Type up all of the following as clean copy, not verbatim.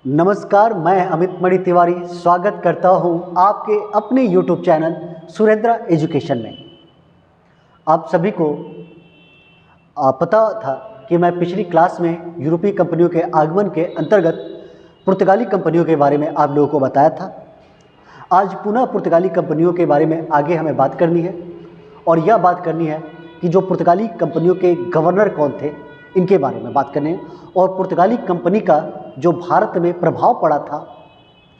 नमस्कार, मैं अमित मणि तिवारी स्वागत करता हूं आपके अपने यूट्यूब चैनल सुरेंद्र एजुकेशन में। आप सभी को पता था कि मैं पिछली क्लास में यूरोपीय कंपनियों के आगमन के अंतर्गत पुर्तगाली कंपनियों के बारे में आप लोगों को बताया था। आज पुनः पुर्तगाली कंपनियों के बारे में आगे हमें बात करनी है और यह बात करनी है कि जो पुर्तगाली कंपनियों के गवर्नर कौन थे, इनके बारे में बात करनी है और पुर्तगाली कंपनी का जो भारत में प्रभाव पड़ा था,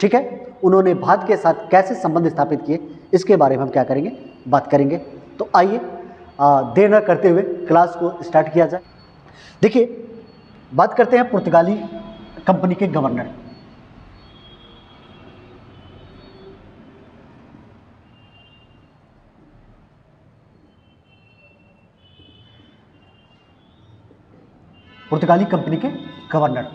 ठीक है, उन्होंने भारत के साथ कैसे संबंध स्थापित किए, इसके बारे में हम क्या करेंगे, बात करेंगे। तो आइए देर न करते हुए क्लास को स्टार्ट किया जाए। देखिए, बात करते हैं पुर्तगाली कंपनी के गवर्नर। पुर्तगाली कंपनी के गवर्नर,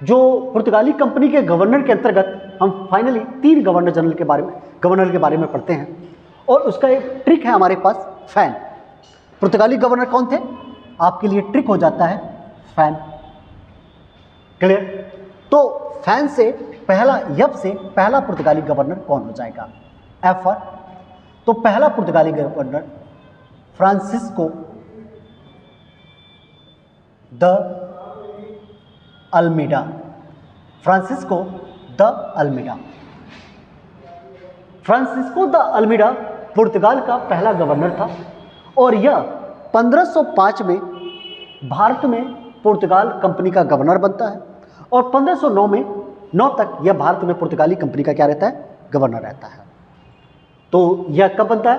जो पुर्तगाली कंपनी के गवर्नर के अंतर्गत हम फाइनली 3 गवर्नर के बारे में पढ़ते हैं और उसका एक ट्रिक है हमारे पास, फैन। पुर्तगाली गवर्नर कौन थे, आपके लिए ट्रिक हो जाता है फैन। क्लियर? तो फैन से पहला पुर्तगाली गवर्नर कौन हो जाएगा, एफ फॉर। तो पहला पुर्तगाली governor Francisco de Almeida. Francisco de Almeida. Francisco de Almeida पुर्तगाल का पहला गवर्नर था और यह 1505 में भारत में पुर्तगाल कंपनी का गवर्नर बनता है और 1509 तक यह भारत में पुर्तगाली कंपनी का क्या रहता है, गवर्नर रहता है। तो यह कब बनता है,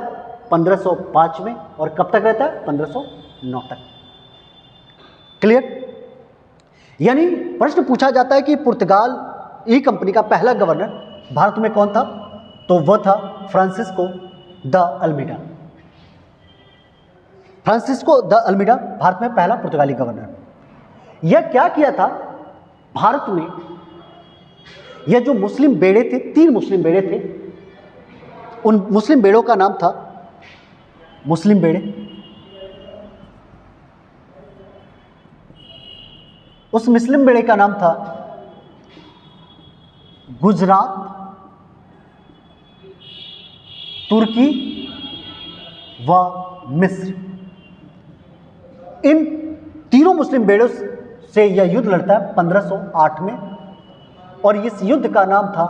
1505 में, और कब तक रहता है, 1509 तक। क्लियर? यानी प्रश्न पूछा जाता है कि पुर्तगाल ई कंपनी का पहला गवर्नर भारत में कौन था, तो वह था Francisco de Almeida. Francisco de Almeida Bharat में पहला पुर्तगाली गवर्नर। यह क्या किया था भारत में, यह जो मुस्लिम बेड़े थे, 3 मुस्लिम बेड़े थे, उन मुस्लिम बेड़ों का नाम था मुस्लिम बेड़े। उस मुस्लिम बेड़े का नाम था गुजरात, तुर्की व मिस्र। इन तीनों मुस्लिम बेड़ों से यह युद्ध लड़ता है 1508 में और इस युद्ध का नाम था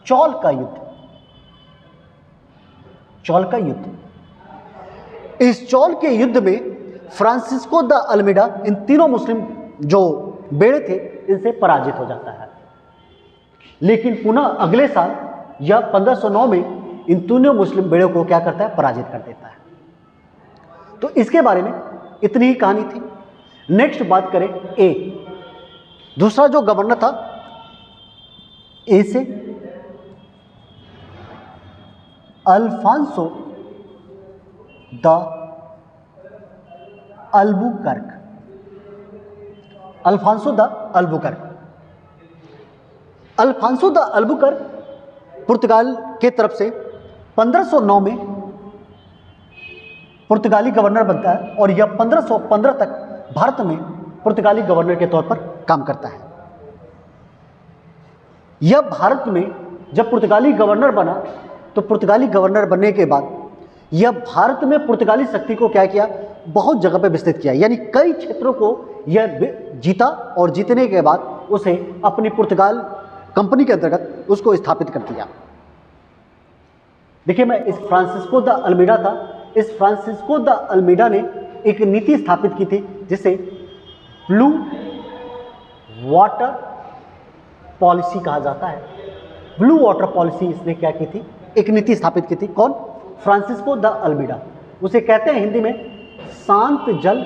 चौल का युद्ध। चौल का युद्ध। इस चौल के युद्ध में फ्रांसिस्को द अल्मीडा इन तीनों मुस्लिम जो बेड़े थे, इनसे पराजित हो जाता है। लेकिन पुनः अगले साल यह 1509 में इन तीनों मुस्लिम बेड़ों को क्या करता है, पराजित कर देता है। तो इसके बारे में इतनी ही कहानी थी। नेक्स्ट बात करें ए, दूसरा जो गवर्नर था, ए से Alfonso de Albuquerque. Alfonso de Albuquerque. Alfonso de Albuquerque पुर्तगाल के तरफ से 1509 में पुर्तगाली गवर्नर बनता है और यह 1515 तक भारत में पुर्तगाली गवर्नर के तौर पर काम करता है। यह भारत में जब पुर्तगाली गवर्नर बना, तो पुर्तगाली गवर्नर बनने के बाद यह भारत में पुर्तगाली शक्ति को क्या किया, बहुत जगह पे विस्तृत किया। यानी कई क्षेत्रों को यह जीता और जीतने के बाद उसे अपनी पुर्तगाल कंपनी के अंतर्गत उसको स्थापित कर दिया। देखिए, मैं इस फ्रांसिस्को द अल्मीडा था, इस फ्रांसिस्को द अल्मीडा ने एक नीति स्थापित की थी जिसे ब्लू वाटर पॉलिसी कहा जाता है। ब्लू वाटर पॉलिसी इसने क्या की थी, एक नीति स्थापित की थी। कौन? Francisco de Almeida. उसे कहते हैं हिंदी में शांत जल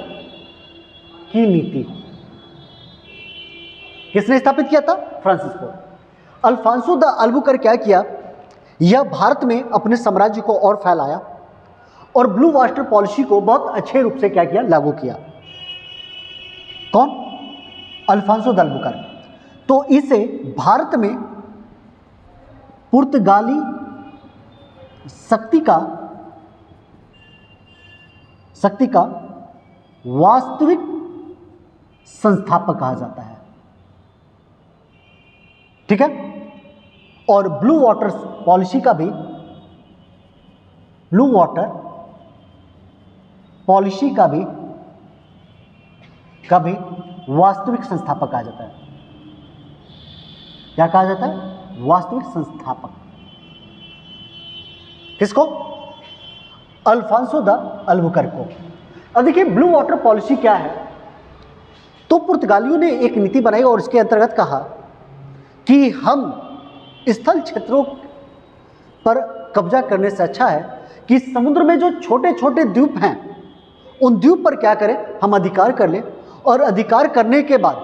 की नीति। किसने स्थापित किया था? फ्रांसिस्को। अल्फांसो द अल्बुकर्क क्या किया, यह भारत में अपने साम्राज्य को और फैलाया और ब्लू वाटर पॉलिसी को बहुत अच्छे रूप से क्या किया, लागू किया। कौन? Alphonso de Albuquerque. तो इसे भारत में पुर्तगाली शक्ति का वास्तविक संस्थापक कहा जाता है। ठीक है। और ब्लू वाटर पॉलिसी का भी, ब्लू वाटर पॉलिसी का भी वास्तविक संस्थापक कहा जाता है। क्या कहा जाता है? वास्तविक संस्थापक। किसको? अल्फांसो द अल्बुकर्क को। अब देखिए ब्लू वाटर पॉलिसी क्या है। तो पुर्तगालियों ने एक नीति बनाई और इसके अंतर्गत कहा कि हम स्थल क्षेत्रों पर कब्जा करने से अच्छा है कि समुद्र में जो छोटे छोटे द्वीप हैं उन द्वीप पर क्या करें, हम अधिकार कर लें, और अधिकार करने के बाद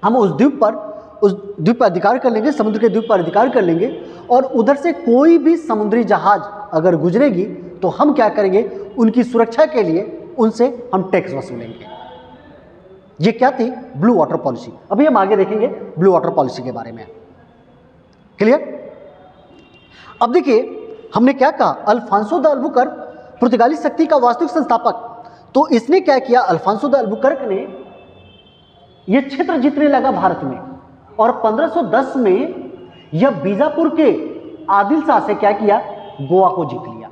हम उस द्वीप पर अधिकार कर लेंगे, समुद्र के द्वीप पर अधिकार कर लेंगे, और उधर से कोई भी समुद्री जहाज अगर गुजरेगी तो हम क्या करेंगे, उनकी सुरक्षा के लिए उनसे हम टैक्स वसूलेंगे। ये क्या थी? Blue water policy. अभी हम आगे देखेंगे ब्लू वाटर पॉलिसी के बारे में। क्लियर? अब देखिए हमने क्या कहा, अल्फांसो द अल्बुकर्क पुर्तगाली शक्ति का वास्तविक संस्थापक। तो इसने क्या किया, अल्फांसो द अल्बुकर्क ने यह क्षेत्र जीतने लगा भारत में, और 1510 में यह बीजापुर के आदिल शाह से क्या किया, गोवा को जीत लिया।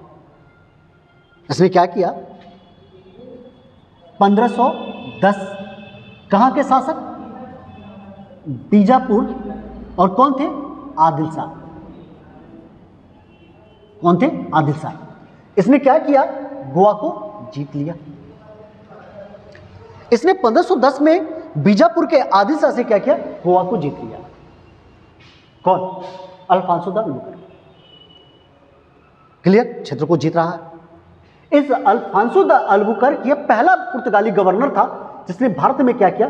इसने क्या किया, 1510 कहां के शासक? बीजापुर। और कौन थे? आदिल शाह। कौन थे? आदिल शाह। इसने क्या किया, गोवा को जीत लिया। इसने 1510 में बीजापुर के आदिल शाह से क्या किया, गोवा को जीत लिया। कौन? Alphonso de Albuquerque. क्लियर? क्षेत्र को जीत रहा है। इस अल्फांसो द अल्बुकर्क यह पहला पुर्तगाली गवर्नर था जिसने भारत में क्या किया,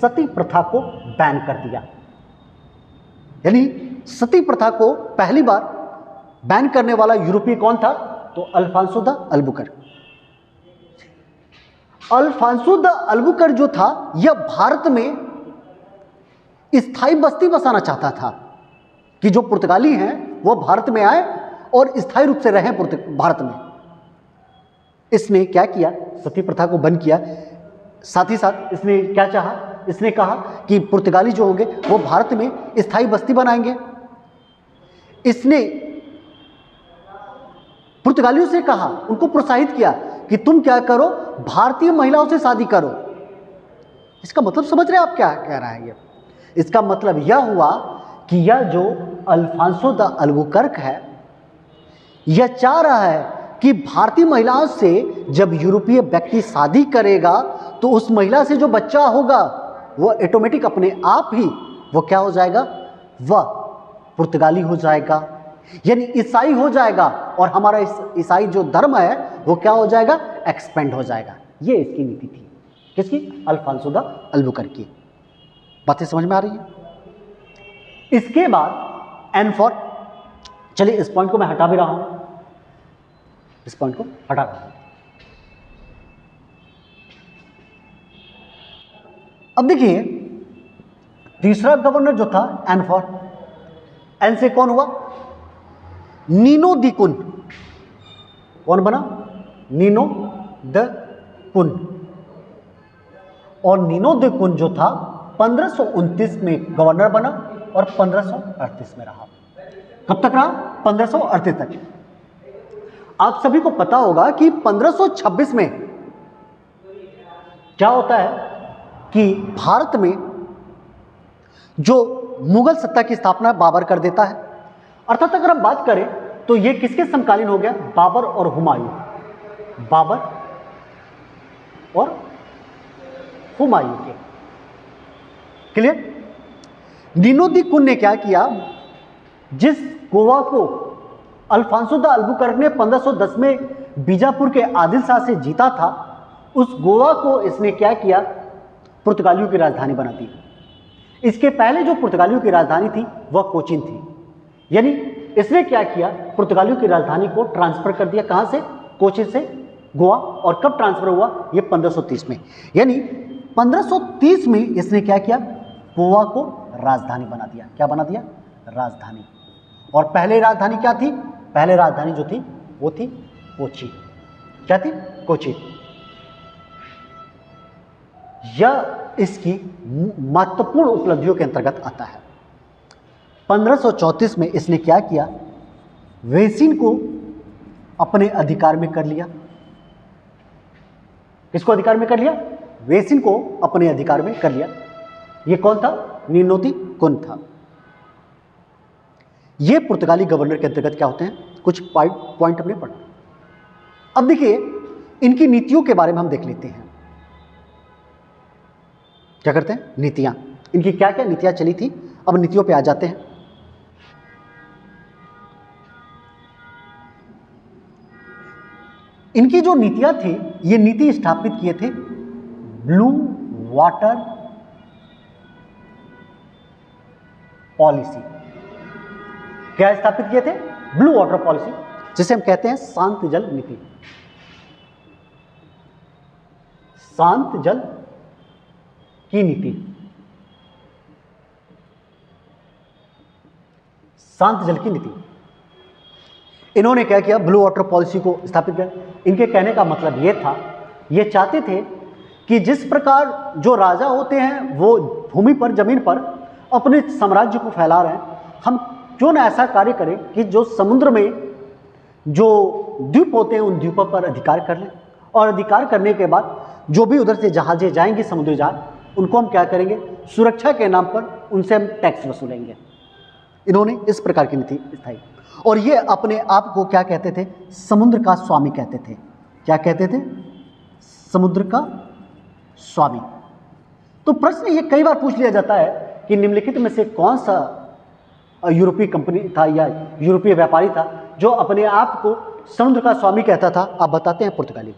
सती प्रथा को बैन कर दिया। यानी सती प्रथा को पहली बार बैन करने वाला यूरोपीय कौन था? तो Alphonso de Albuquerque. Alfonso de Albuquerque जो था यह भारत में स्थायी बस्ती बसाना चाहता था कि जो पुर्तगाली हैं वह भारत में आए और स्थायी रूप से रहें भारत में। इसने क्या किया, सती प्रथा को बंद किया। साथ ही साथ इसने क्या चाहा, इसने कहा कि पुर्तगाली जो होंगे वो भारत में स्थायी बस्ती बनाएंगे। इसने पुर्तगालियों से कहा, उनको प्रोत्साहित किया कि तुम क्या करो, भारतीय महिलाओं से शादी करो। इसका मतलब समझ रहे हैं आप क्या कह रहा है ये? इसका मतलब यह हुआ कि यह जो अल्फांसो द अल्बुकर्क है यह चाह रहा है कि भारतीय महिलाओं से जब यूरोपीय व्यक्ति शादी करेगा तो उस महिला से जो बच्चा होगा वो ऑटोमेटिक अपने आप ही वो क्या हो जाएगा, वह पुर्तगाली हो जाएगा, यानी ईसाई हो जाएगा, और हमारा ईसाई जो धर्म है वो क्या हो जाएगा, एक्सपेंड हो जाएगा। ये इसकी नीति थी। किसकी? अल्फांसो द अल्बुकर्क की। बातें समझ में आ रही है? इसके बाद एन फॉर, चलिए इस पॉइंट को मैं हटा भी रहा हूं, इस पॉइंट को हटा रहा हूं। अब देखिए तीसरा गवर्नर जो था एन फॉर, एन से कौन हुआ, नीनो द कुन। कौन बना? नीनो द कुन। और नीनो द कुन जो था 1529 में गवर्नर बना और 1538 में रहा। कब तक रहा? 1538 तक। आप सभी को पता होगा कि 1526 में क्या होता है कि भारत में जो मुगल सत्ता की स्थापना बाबर कर देता है। अर्थात अगर हम बात करें तो यह किसके समकालीन हो गया, बाबर और हुमायूं। बाबर और हुमायूं के। क्लियर? नीनो द कुन ने क्या किया, जिस गोवा को अल्फांसो द अल्बुकर्क ने 1510 में बीजापुर के आदिल शाह से जीता था, उस गोवा को इसने क्या किया, पुर्तगालियों की राजधानी बना दी। इसके पहले जो पुर्तगालियों की राजधानी थी वह कोचीन थी। यानी इसने क्या किया, पुर्तगालियों की राजधानी को ट्रांसफर कर दिया। कहां से? कोचीन से गोवा। और कब ट्रांसफर हुआ? ये 1530 में। यानी 1530 में इसने क्या किया, गोवा को राजधानी बना दिया। क्या बना दिया? राजधानी। और पहले राजधानी क्या थी? पहले राजधानी जो थी वो थी कोची। क्या थी? कोची। यह इसकी महत्वपूर्ण उपलब्धियों के अंतर्गत आता है। 1534 में इसने क्या किया, वेसिन को अपने अधिकार में कर लिया। किसको अधिकार में कर लिया? वेसिन को अपने अधिकार में कर लिया। ये कौन था? नीनोती कुन था। ये पुर्तगाली गवर्नर के अंतर्गत क्या होते हैं, कुछ पॉइंट हमने पढ़ा। अब देखिए इनकी नीतियों के बारे में हम देख लेते हैं। क्या करते हैं? नीतियां, इनकी क्या क्या नीतियां चली थी। अब नीतियों पे आ जाते हैं। इनकी जो नीतियां थी, ये नीति स्थापित किए थे ब्लू वाटर पॉलिसी। क्या स्थापित किए थे? ब्लू वाटर पॉलिसी, जिसे हम कहते हैं शांत जल नीति। शांत जल की नीति, शांत जल की नीति। इन्होंने क्या किया? ब्लू वाटर पॉलिसी को स्थापित किया। इनके कहने का मतलब यह था, ये चाहते थे कि जिस प्रकार जो राजा होते हैं वो भूमि पर, जमीन पर अपने साम्राज्य को फैला रहे हैं, हम क्यों ना ऐसा कार्य करें कि जो समुद्र में जो द्वीप होते हैं उन द्वीपों पर अधिकार कर लें, और अधिकार करने के बाद जो भी उधर से जहाजें जाएंगी, समुद्री जहाज, उनको हम क्या करेंगे? सुरक्षा के नाम पर उनसे हम टैक्स वसूलेंगे। इन्होंने इस प्रकार की नीति स्थाई, और ये अपने आप को क्या कहते थे? समुद्र का स्वामी कहते थे। क्या कहते थे? समुद्र का स्वामी। तो प्रश्न ये कई बार पूछ लिया जाता है कि निम्नलिखित में से कौन सा यूरोपीय कंपनी था या यूरोपीय व्यापारी था जो अपने आप को समुद्र का स्वामी कहता था? आप बताते हैं पुर्तगाली।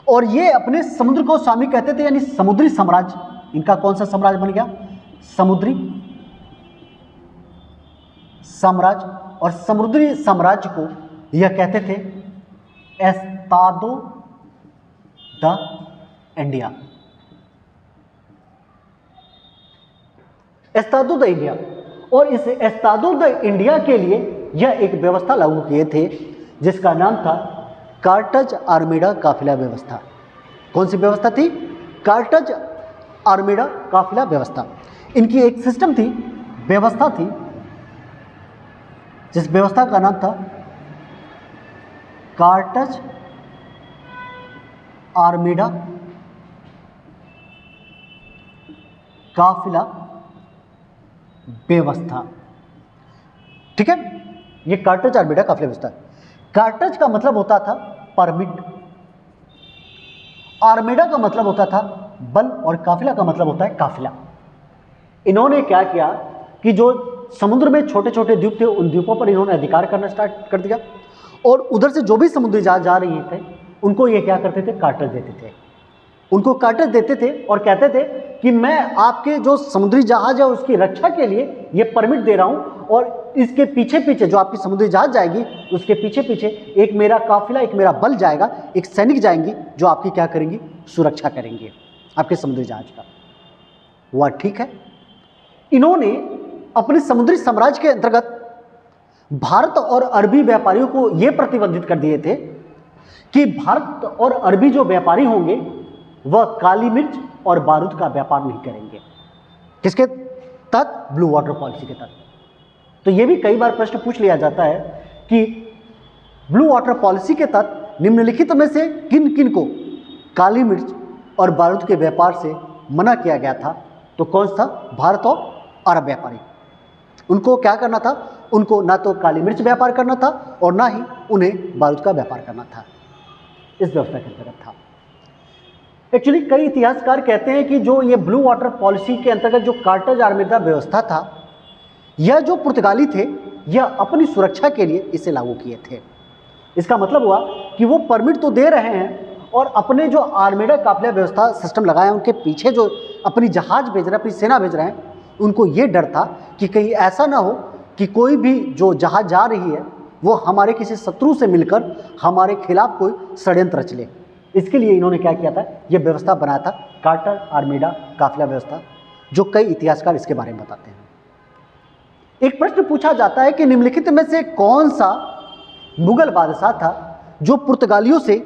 और ये अपने समुद्र को स्वामी कहते थे, यानी समुद्री साम्राज्य। इनका कौन सा साम्राज्य बन गया? समुद्री साम्राज्य। और समुद्री साम्राज्य को यह कहते थे Estado da India. Estado da India. और इस एस्तादो द इंडिया के लिए यह एक व्यवस्था लागू किए थे जिसका नाम था कार्टज आर्मेडा काफिला व्यवस्था। कौन सी व्यवस्था थी? कार्टज आर्मेडा काफिला व्यवस्था। इनकी एक सिस्टम थी, व्यवस्था थी, जिस व्यवस्था का नाम था कार्टज आर्मेडा काफिला व्यवस्था। ठीक है, ये कार्टज आर्मेडा काफिला व्यवस्था। कार्टज का मतलब होता था परमिट, आर्मेडा का मतलब होता था बल, और काफिला का मतलब होता है काफिला। इन्होंने क्या किया कि जो समुद्र में छोटे छोटे द्वीप थे उन द्वीपों पर इन्होंने अधिकार करना स्टार्ट कर दिया, और उधर से जो भी समुद्री जहाज जा रही थे उनको ये क्या करते थे? कार्टज देते थे। उनको कार्टज देते थे और कहते थे कि मैं आपके जो समुद्री जहाज है उसकी रक्षा के लिए ये परमिट दे रहा हूं, और इसके पीछे पीछे जो आपकी समुद्री जहाज जाएगी उसके पीछे पीछे एक मेरा काफिला, एक मेरा बल जाएगा, एक सैनिक जाएंगी जो आपकी क्या करेंगी? सुरक्षा करेंगे आपके समुद्री जहाज का। वह ठीक है। इन्होंने अपने समुद्री साम्राज्य के अंतर्गत भारत और अरबी व्यापारियों को यह प्रतिबंधित कर दिए थे कि भारत और अरबी जो व्यापारी होंगे वह काली मिर्च और बारूद का व्यापार नहीं करेंगे। किसके तहत? ब्लू वाटर पॉलिसी के तहत। तो यह भी कई बार प्रश्न पूछ लिया जाता है कि ब्लू वाटर पॉलिसी के तहत निम्नलिखित में से किन किन को काली मिर्च और बारूद के व्यापार से मना किया गया था? तो कौन सा? भारत और अरब व्यापारी। उनको क्या करना था? उनको ना तो काली मिर्च व्यापार करना था और ना ही उन्हें बारूद का व्यापार करना था। इस व्यवस्था के अंतर्गत था। एक्चुअली कई इतिहासकार कहते हैं कि जो ये ब्लू वाटर पॉलिसी के अंतर्गत जो कार्टज आर्मेडा व्यवस्था था, यह जो पुर्तगाली थे यह अपनी सुरक्षा के लिए इसे लागू किए थे। इसका मतलब हुआ कि वो परमिट तो दे रहे हैं और अपने जो आर्मेडा काफिला व्यवस्था सिस्टम लगाया, उनके पीछे जो अपनी जहाज भेज रहे हैं, अपनी सेना भेज रहे हैं, उनको ये डर था कि कहीं ऐसा ना हो कि कोई भी जो जहाज जा रही है वो हमारे किसी शत्रु से मिलकर हमारे खिलाफ कोई षड्यंत्र रच ले। इसके लिए इन्होंने क्या किया था? ये व्यवस्था बनाया था, कार्टर आर्मेडा काफिला व्यवस्था, जो कई इतिहासकार इसके बारे में बताते हैं। एक प्रश्न पूछा जाता है कि निम्नलिखित में से कौन सा मुगल बादशाह था जो पुर्तगालियों से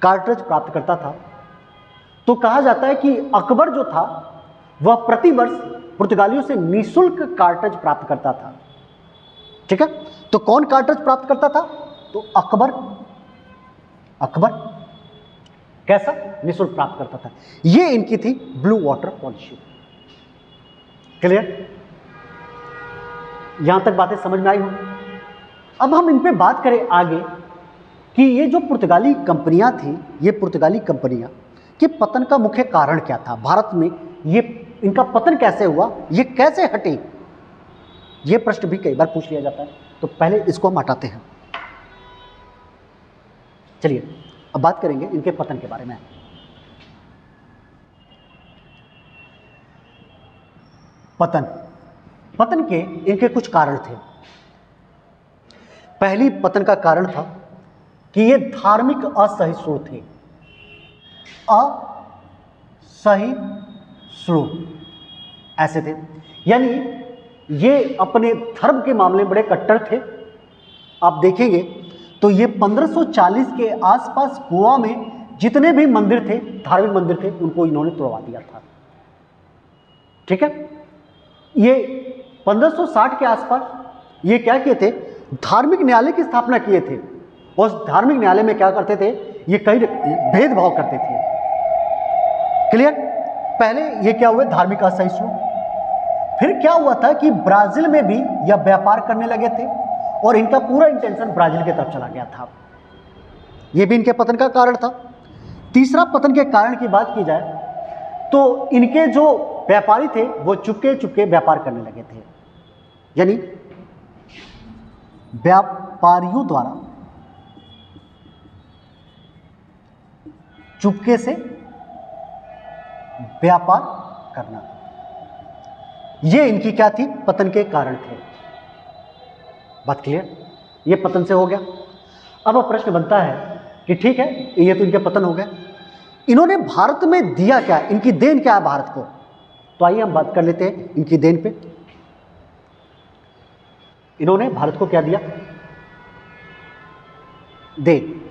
कार्टज प्राप्त करता था? तो कहा जाता है कि अकबर जो था वह प्रतिवर्ष पुर्तगालियों से निःशुल्क कार्टज प्राप्त करता था। ठीक है। तो कौन कार्ट्रिज प्राप्त करता था? तो अकबर। अकबर कैसा? निःशुल्क प्राप्त करता था। ये इनकी थी ब्लू वाटर पॉलिसी। क्लियर? यहां तक बातें समझ में आई हो? अब हम इन पे बात करें आगे कि ये जो पुर्तगाली कंपनियां थी, ये पुर्तगाली कंपनियां के पतन का मुख्य कारण क्या था? भारत में ये इनका पतन कैसे हुआ, ये कैसे हटे? ये प्रश्न भी कई बार पूछ लिया जाता है, तो पहले इसको हम हटाते हैं। चलिए अब बात करेंगे इनके पतन के बारे में। पतन के इनके कुछ कारण थे। पहली पतन का कारण था कि ये धार्मिक असहिष्णु थे। असहिष्णु ऐसे थे, यानी ये अपने धर्म के मामले में बड़े कट्टर थे। आप देखेंगे तो ये 1540 के आसपास गोवा में जितने भी मंदिर थे, धार्मिक मंदिर थे, उनको इन्होंने तोड़वा दिया था। ठीक है। ये 1560 के आसपास ये क्या किए थे? धार्मिक न्यायालय की स्थापना किए थे। उस धार्मिक न्यायालय में क्या करते थे? ये कई भेदभाव करते थे। क्लियर? पहले ये क्या हुए? धार्मिक असहिष्णु। फिर क्या हुआ था कि ब्राजील में भी यह व्यापार करने लगे थे और इनका पूरा इंटेंशन ब्राजील की तरफ चला गया था। यह भी इनके पतन का कारण था। तीसरा पतन के कारण की बात की जाए तो इनके जो व्यापारी थे वो चुपके चुपके व्यापार करने लगे थे, यानी व्यापारियों द्वारा चुपके से व्यापार करना, ये इनकी क्या थी? पतन के कारण थे। बात क्लियर? ये पतन से हो गया। अब प्रश्न बनता है कि ठीक है, ये तो इनके पतन हो गए, इन्होंने भारत में दिया क्या? इनकी देन क्या है भारत को? तो आइए हम बात कर लेते हैं इनकी देन पे। इन्होंने भारत को क्या दिया? देन।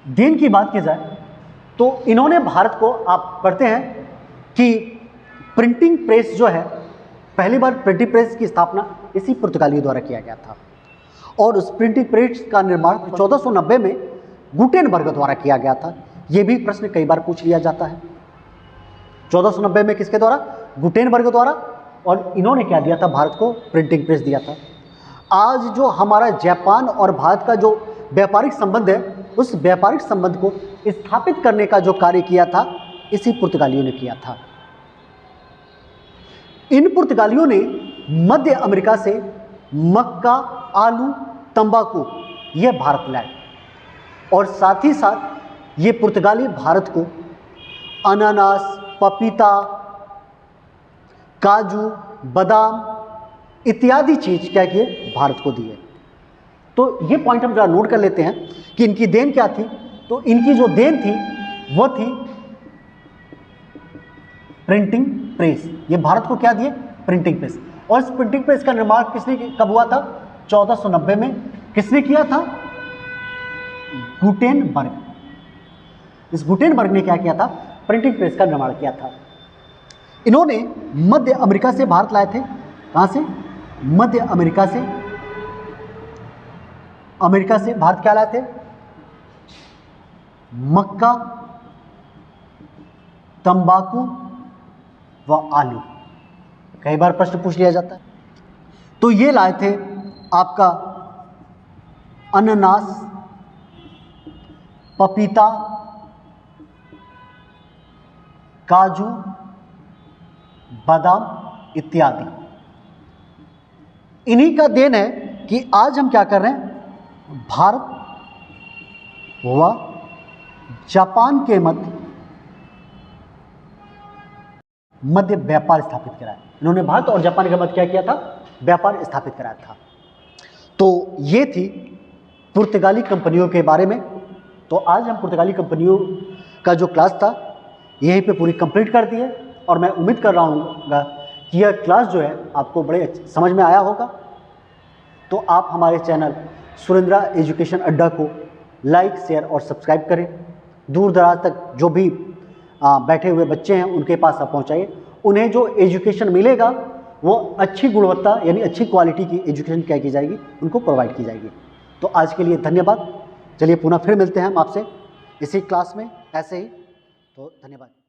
देन की बात की जाए तो इन्होंने भारत को, आप पढ़ते हैं कि प्रिंटिंग प्रेस जो है, पहली बार प्रिंटिंग प्रेस की स्थापना इसी पुर्तगालियों द्वारा किया गया था और उस प्रिंटिंग प्रेस का निर्माण 1490 में गुटेनबर्ग द्वारा किया गया था। यह भी प्रश्न कई बार पूछ लिया जाता है। 1490 में किसके द्वारा? गुटेनबर्ग द्वारा। और इन्होंने क्या दिया था? भारत को प्रिंटिंग प्रेस दिया था। आज जो हमारा जापान और भारत का जो व्यापारिक संबंध है, उस व्यापारिक संबंध को स्थापित करने का जो कार्य किया था, इसी पुर्तगालियों ने किया था। इन पुर्तगालियों ने मध्य अमेरिका से मक्का, आलू, तंबाकू यह भारत लाए और साथ ही साथ ये पुर्तगाली भारत को अनानास, पपीता, काजू, बादाम इत्यादि चीज क्या किए? भारत को दिए। तो ये पॉइंट हम जरा नोट कर लेते हैं कि इनकी देन क्या थी। तो इनकी जो देन थी वो थी प्रिंटिंग प्रेस। ये भारत को क्या दिए? Printing press. और इस प्रिंटिंग प्रेस का निर्माण किसने, कब हुआ था? 1490 में। किसने किया था? गुटेनबर्ग। इस गुटेनबर्ग ने क्या किया था? प्रिंटिंग प्रेस का निर्माण किया था। इन्होंने मध्य अमेरिका से भारत लाए थे। कहां से? मध्य अमेरिका से। अमेरिका से भारत क्या लाए थे? मक्का, तंबाकू व आलू। कई बार प्रश्न पूछ लिया जाता है। तो ये लाए थे आपका अनानास, पपीता, काजू, बादाम इत्यादि। इन्हीं का देन है कि आज हम क्या कर रहे हैं? भारत व जापान के मध्य व्यापार स्थापित कराया। इन्होंने भारत और जापान के मध्य क्या किया था? व्यापार स्थापित कराया था। तो ये थी पुर्तगाली कंपनियों के बारे में। तो आज हम पुर्तगाली कंपनियों का जो क्लास था यहीं पे पूरी कंप्लीट कर दी है और मैं उम्मीद कर रहा हूँगा कि यह क्लास जो है आपको बड़े समझ में आया होगा। तो आप हमारे चैनल सुरेंद्रा एजुकेशन अड्डा को लाइक, शेयर और सब्सक्राइब करें। दूर दराज तक जो भी बैठे हुए बच्चे हैं उनके पास आप पहुँचाइए उन्हें जो एजुकेशन मिलेगा वो अच्छी गुणवत्ता यानी अच्छी क्वालिटी की एजुकेशन क्या की जाएगी, उनको प्रोवाइड की जाएगी। तो आज के लिए धन्यवाद। चलिए पुनः फिर मिलते हैं हम आपसे इसी क्लास में ऐसे ही। तो धन्यवाद।